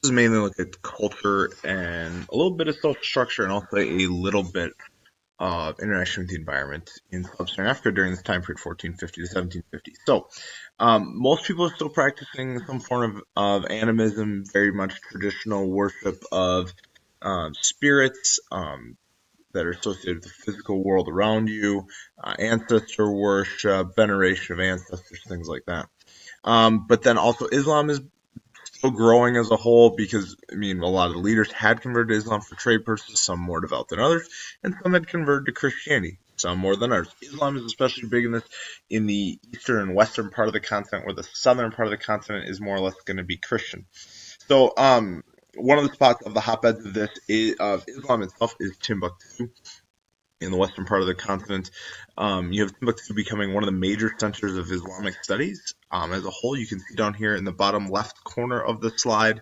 is mainly look at culture and a little bit of social structure and also a little bit of interaction with the environment in sub-Saharan Africa during this time period, 1450 to 1750. So, most people are still practicing some form of animism, very much traditional worship of spirits that are associated with the physical world around you, ancestor worship, veneration of ancestors, things like that. But then also Islam is still growing as a whole because, I mean, a lot of the leaders had converted to Islam for trade purposes, some more devout than others, and some had converted to Christianity, some more than others. Islam is especially big in this in the eastern and western part of the continent, where the southern part of the continent is more or less going to be Christian. So, one of the spots of the hotbeds of of Islam itself is Timbuktu in the western part of the continent. You have Timbuktu becoming one of the major centers of Islamic studies. As a whole, you can see down here in the bottom left corner of the slide,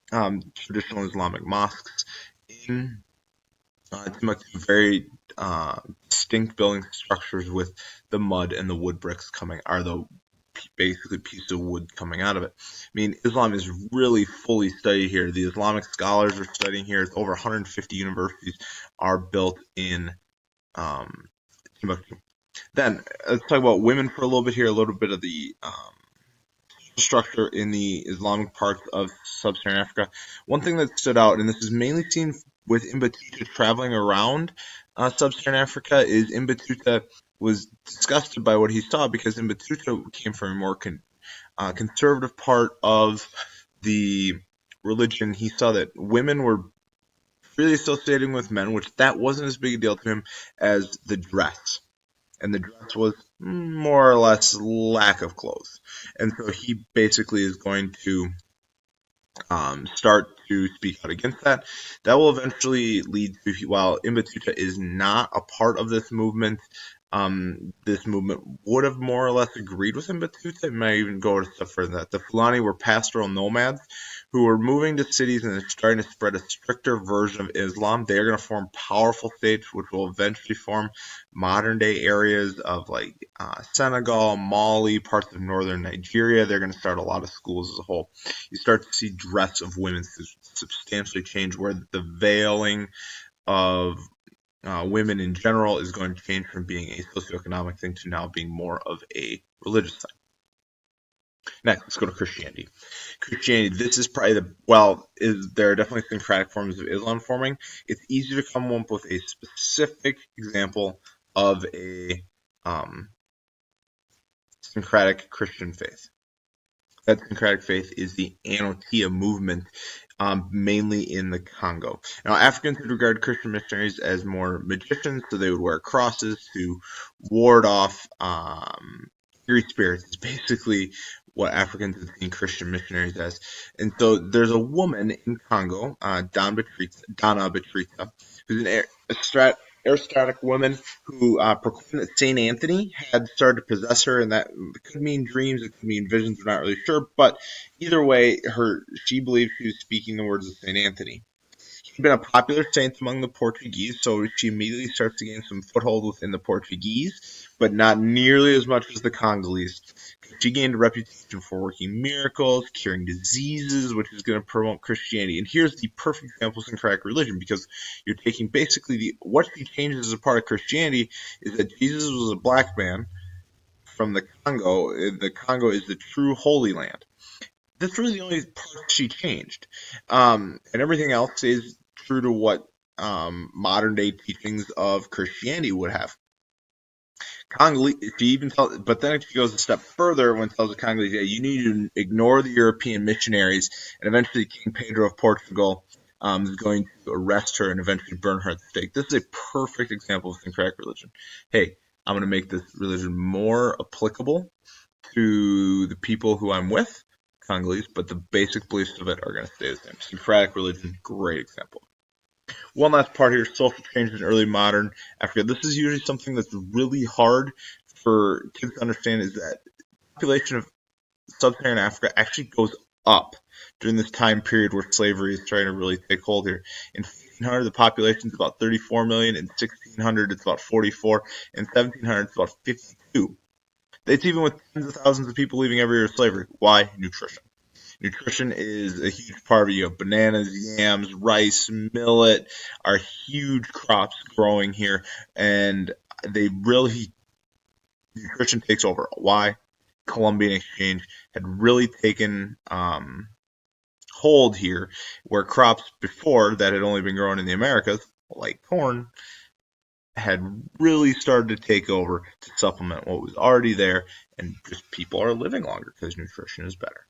traditional Islamic mosques in Timbuktu, very distinct building structures with the mud and the wood bricks coming, are the basically piece of wood coming out of it. I mean, Islam is really fully studied here. The Islamic scholars are studying here. It's over 150 universities are built in Timbuktu. Then let's talk about women for a little bit here, a little bit of the structure in the Islamic parts of sub-Saharan Africa. One thing that stood out, and this is mainly seen with Mbatuta traveling around sub-Saharan Africa, is Mbatuta was disgusted by what he saw because Mbatuta came from a more conservative part of the religion. He saw that women were really associating with men, which that wasn't as big a deal to him as the dress. And the dress was more or less lack of clothes. And so he basically is going to start to speak out against that. That will eventually lead to, while Imbatuta is not a part of this movement would have more or less agreed with Imbatuta. It might even go a step further than that. The Fulani were pastoral nomads who were moving to cities and starting to spread a stricter version of Islam. They are going to form powerful states, which will eventually form modern day areas of like Senegal, Mali, parts of northern Nigeria. They're going to start a lot of schools as a whole. You start to see dress of women substantially change, where the veiling of women in general is going to change from being a socioeconomic thing to now being more of a religious thing. Next, let's go to Christianity. Christianity, this is probably there are definitely syncretic forms of Islam forming. It's easy to come up with a specific example of a syncretic Christian faith. That syncretic faith is the Anotia movement, mainly in the Congo. Now, Africans would regard Christian missionaries as more magicians, so they would wear crosses to ward off eerie spirits. It's basically what Africans have seen Christian missionaries as. And so there's a woman in Congo, Donna Betrita, who's an aristocratic woman who proclaimed that Saint Anthony had started to possess her, and that could mean dreams, it could mean visions. We're not really sure, but either way, she believed she was speaking the words of Saint Anthony. She'd been a popular saint among the Portuguese, so she immediately starts to gain some foothold within the Portuguese, but not nearly as much as the Congolese. She gained a reputation for working miracles, curing diseases, which is going to promote Christianity. And here's the perfect example of syncretic religion, because you're taking basically what she changes as a part of Christianity is that Jesus was a black man from the Congo. The Congo is the true Holy Land. That's really the only part she changed. And everything else is true to what modern day teachings of Christianity would have. Congolese, she even tells, but then she goes a step further when tells the Congolese, yeah, you need to ignore the European missionaries, and eventually King Pedro of Portugal is going to arrest her and eventually burn her at the stake. This is a perfect example of syncretic religion. Hey, I'm going to make this religion more applicable to the people who I'm with, Congolese, but the basic beliefs of it are going to stay the same. Syncretic religion, great example. One last part here, social change in early modern Africa. This is usually something that's really hard for kids to understand, is that the population of sub-Saharan Africa actually goes up during this time period where slavery is trying to really take hold here. In 1500, the population is about 34 million. In 1600, it's about 44. In 1700, it's about 52. That's even with tens of thousands of people leaving every year of slavery. Why? Nutrition. Nutrition is a huge part of it. You have bananas, yams, rice, millet are huge crops growing here, and they really nutrition takes over. Why? Columbian exchange had really taken hold here, where crops before that had only been grown in the Americas, like corn, had really started to take over to supplement what was already there, and just people are living longer because nutrition is better.